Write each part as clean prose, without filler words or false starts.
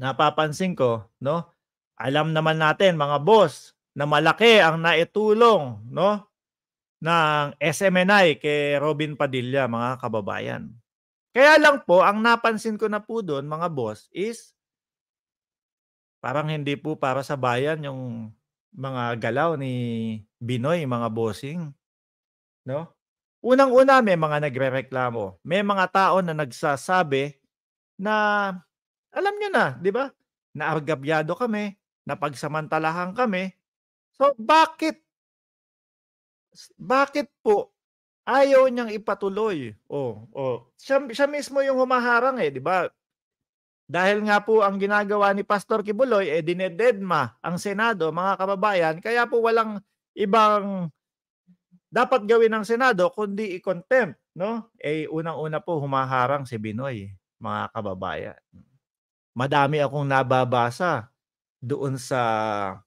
napapansin ko, no? Alam naman natin mga boss na malaki ang naitulong, no, ng SMNI kay Robin Padilla, mga kababayan. Kaya lang po, ang napansin ko na po doon, mga boss, is parang hindi po para sa bayan yung mga galaw ni Binoy, mga bossing, no? Unang-una, may mga nagrereklamo. May mga tao na nagsasabi na alam niyo na, 'di ba? Naargabyado kami, napagsamantalahan kami. So bakit po ayaw niyang ipatuloy? Siya mismo yung humaharang, eh, 'di ba? Dahil nga po ang ginagawa ni Pastor Kibuloy, eh, dinededma ang Senado, mga kababayan, kaya po walang ibang dapat gawin ng Senado kundi i-contempt, no? Eh, unang-una po humaharang si Binoy, mga kababayan. Madami akong nababasa doon sa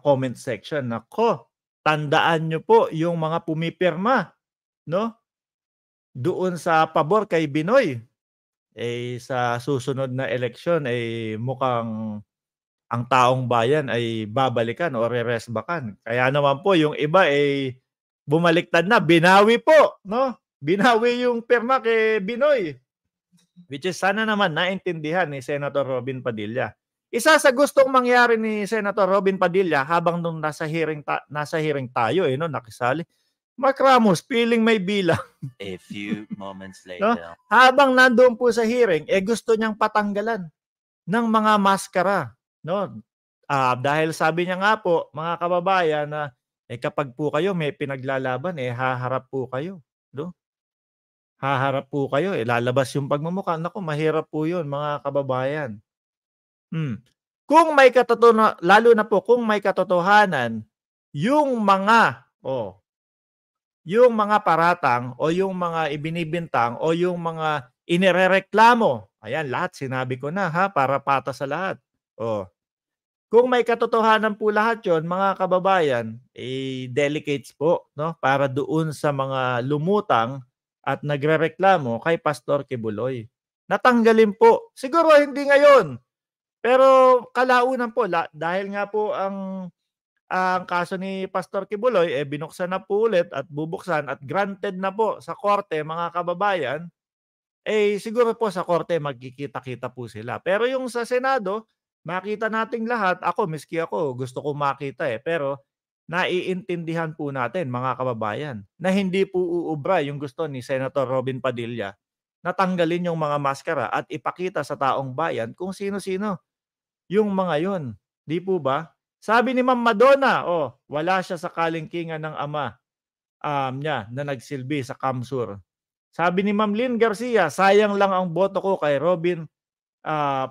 comment section. Naku, tandaan niyo po yung mga pumipirma, no? Doon sa pabor kay Binoy. Eh, sa susunod na eleksyon ay mukhang ang taong bayan ay babalikan o reresbakan. Kaya naman po yung iba ay bumaliktad na, binawi po, no? Binawi yung pirma kay Binoy. Which is sana naman naintindihan ni Senator Robin Padilla. Isa sa gustong mangyari ni Senator Robin Padilla habang nung nasa hearing tayo, no, nakisali. Mark Ramos, feeling may bilang. A few moments No? later. Habang nandoon po sa hearing, gusto niyang patanggalan ng mga maskara, no? Dahil sabi niya nga po, mga kababayan, na kapag po kayo may pinaglalaban, haharap po kayo, no? Haharap po kayo, lalabas yung pagmumukha. Naku, mahirap po 'yun, mga kababayan. Kung may lalo na po kung may katotohanan yung mga paratang o yung mga ibinibintang o yung mga inirereklamo. Ayan, lahat sinabi ko na, ha, para patas sa lahat. Kung may katotohanan po lahat 'yon, mga kababayan, delicates po, no, para doon sa mga lumutang at nagrereklamo kay Pastor Kibuloy. Natanggalin po. Siguro hindi ngayon, pero kalaunan po dahil nga po ang kaso ni Pastor Kibuloy, binuksan na po ulit at bubuksan at granted na po sa korte, mga kababayan, siguro po sa korte magkikita-kita po sila. Pero yung sa Senado, makita nating lahat, miski ako gusto ko makita, pero naiintindihan po natin, mga kababayan, na hindi po uubra yung gusto ni Senator Robin Padilla na tanggalin yung mga maskara at ipakita sa taong bayan kung sino-sino yung mga yun. 'Di po ba? Sabi ni Ma'am Madonna, wala siya sa kalingkingan ng ama niya na nagsilbi sa Kamsur. Sabi ni Ma'am Lynn Garcia, sayang lang ang boto ko kay Robin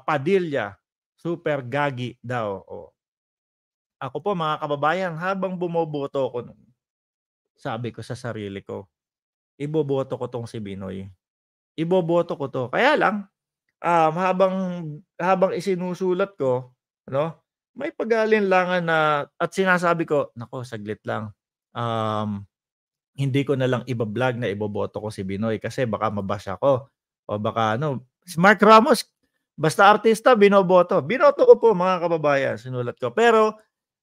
Padilla. Super gagi daw. Ako po, mga kababayan, habang bumoboto ko, sabi ko sa sarili ko, iboboto ko tong si Binoy. Iboboto ko 'to. Kaya lang, habang isinusulat ko, ano, may pag-aalinlangan na at sinasabi ko, "Naku, saglit lang. Hindi ko na lang iba-vlog na iboboto ko si Binoy kasi baka ma-bash ako o baka ano." Si Mark Ramos, basta artista binoboto. Binoto ko po, mga kababayan, sinulat ko. Pero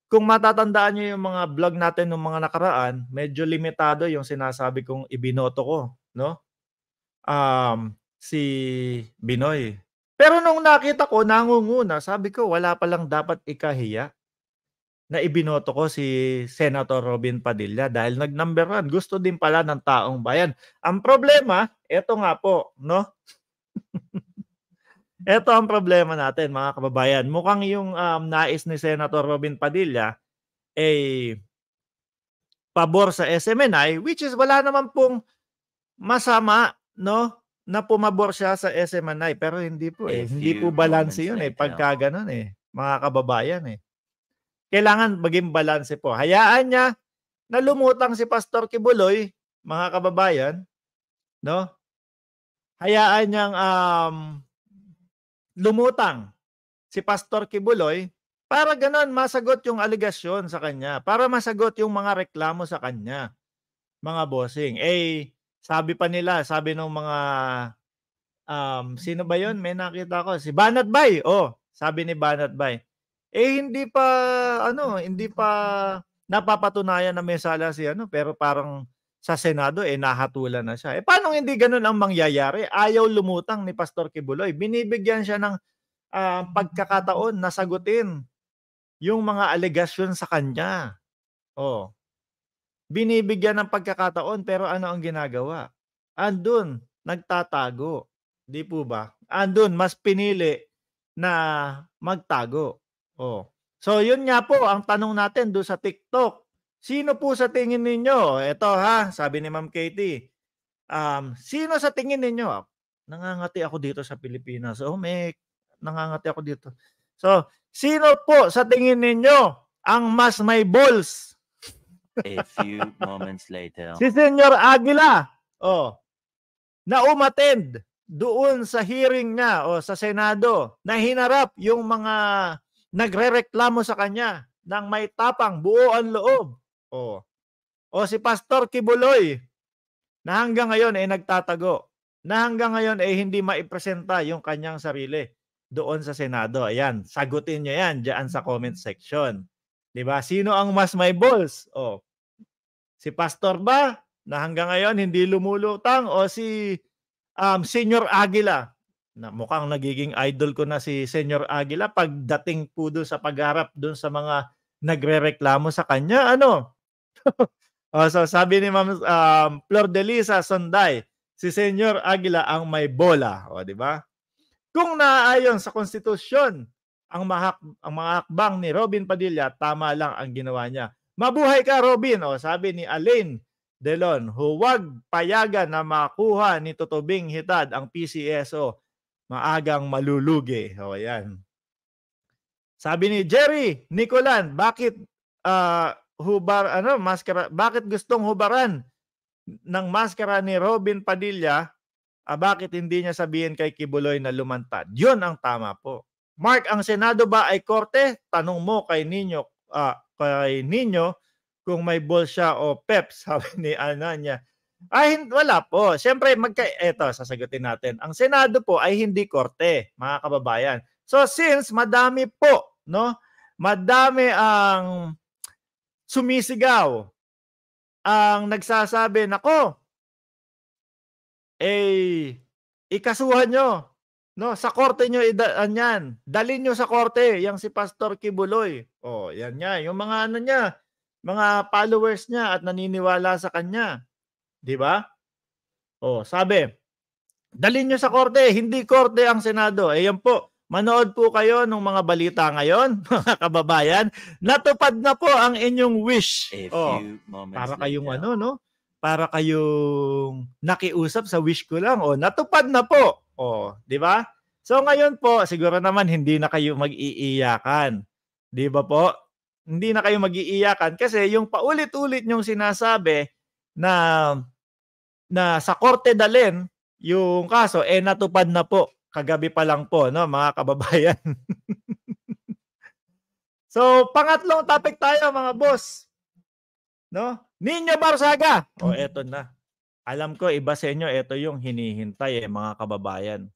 kung matatandaan niyo yung mga vlog natin nung mga nakaraan, medyo limitado yung sinasabi kong ibinoto ko, no? Si Binoy. Pero nung nakita ko nangunguna, sabi ko wala palang dapat ikahiya na ibinoto ko si Senator Robin Padilla dahil nag-number 1, gusto din pala ng taong bayan. Ang problema, eto nga po, no? Eto ang problema natin, mga kababayan. Mukhang yung nais ni Senator Robin Padilla pabor sa SMNI, which is wala naman pong masama, no, na pumabor siya sa SMNI, pero hindi po, hindi po balanse yun, pagka gano'n, mga kababayan, Kailangan maging balanse po. Hayaan niya na lumutang si Pastor Kibuloy, mga kababayan, no? Hayaan niyang lumutang si Pastor Kibuloy para gano'n masagot yung aligasyon sa kanya, para masagot yung mga reklamo sa kanya, mga bossing. Sabi pa nila, sabi nung mga sino ba 'yon? May nakita ko, si Banat Bay. Sabi ni Banat Bay. Hindi pa hindi pa napapatunayan na may sala si pero parang sa Senado, nahatulan na siya. Paano hindi gano'n ang mangyayari? Ayaw lumutang ni Pastor Kibuloy. Binibigyan siya ng, pagkakataon na sagutin yung mga alegasyon sa kanya. Oh, binibigyan ng pagkakataon pero ano ang ginagawa? Andun, nagtatago, 'di po ba? Andun mas pinili na magtago. Oh. So yun nga po ang tanong natin do sa TikTok. Sino po sa tingin ninyo, eto sabi ni Ma'am Katie, sino sa tingin ninyo, nangangati ako dito sa Pilipinas. May nangangati ako dito. So, sino po sa tingin ninyo ang mas may balls? A few moments later. Si Senyor Aguila, na umattend doon sa hearing niya sa Senado na hinarap yung mga nagrereklamo sa kanya ng may tapang, buo ang loob. O si Pastor Kibuloy na hanggang ngayon ay nagtatago, na hanggang ngayon ay hindi maipresenta yung kanyang sarili doon sa Senado. Ayan, sagutin niyo yan diyan sa comment section. 'Di ba? Sino ang mas may balls? Si Pastor ba na hanggang ngayon hindi lumulutang o si Senyor Aguila na mukhang nagiging idol ko na si Senyor Aguila pagdating po doon sa pagharap doon sa mga nagrereklamo sa kanya so sabi ni Ma'am Flor de Lisa Sonday, si Senyor Aguila ang may bola, di ba? Kung naaayon sa konstitusyon ang mga hakbang ni Robin Padilla, tama lang ang ginawa niya. Mabuhay ka, Robin, sabi ni Alain Delon, huwag payagan na makuha ni Tutubing Hitad ang PCSO, maagang malulugi. Ayan. Sabi ni Jerry Nicolan, bakit maskara, bakit gustong hubaran ng maskara ni Robin Padilla? Bakit hindi niya sabihin kay Kibuloy na lumantad? Yun ang tama po. Mark, ang Senado ba ay korte? Tanong mo kay Nino kung may ball siya o peps, sabi ni Ananya. Wala po. Siyempre, eto, sasagutin natin. Ang Senado po ay hindi korte, mga kababayan. So, since madami po, madami ang sumisigaw, ang nagsasabi, nako, ikasuhan nyo, sa korte nyo yan. Dalin nyo sa korte, yang si Pastor Kibuloy. Yan nga, yung mga niya, mga followers niya at naniniwala sa kanya. 'Di ba? Sabi, dalin nyo sa korte, hindi korte ang Senado. Yan po, manood po kayo ng mga balita ngayon, mga kababayan. Natupad na po ang inyong wish. A few moments para kayong later. para kayong nakiusap sa wish ko lang. Natupad na po. 'Di ba? So ngayon po, siguro naman hindi na kayo mag-iiyakan. 'Di ba po? Hindi na kayo mag-iiyakan kasi yung paulit-ulit nyong sinasabi na sa korte dalhin yung kaso, natupad na po. Kagabi pa lang po, mga kababayan. So, pangatlong topic tayo, mga boss. Nino Barsaga. Eto na. Alam ko, iba sa inyo, ito yung hinihintay mga kababayan.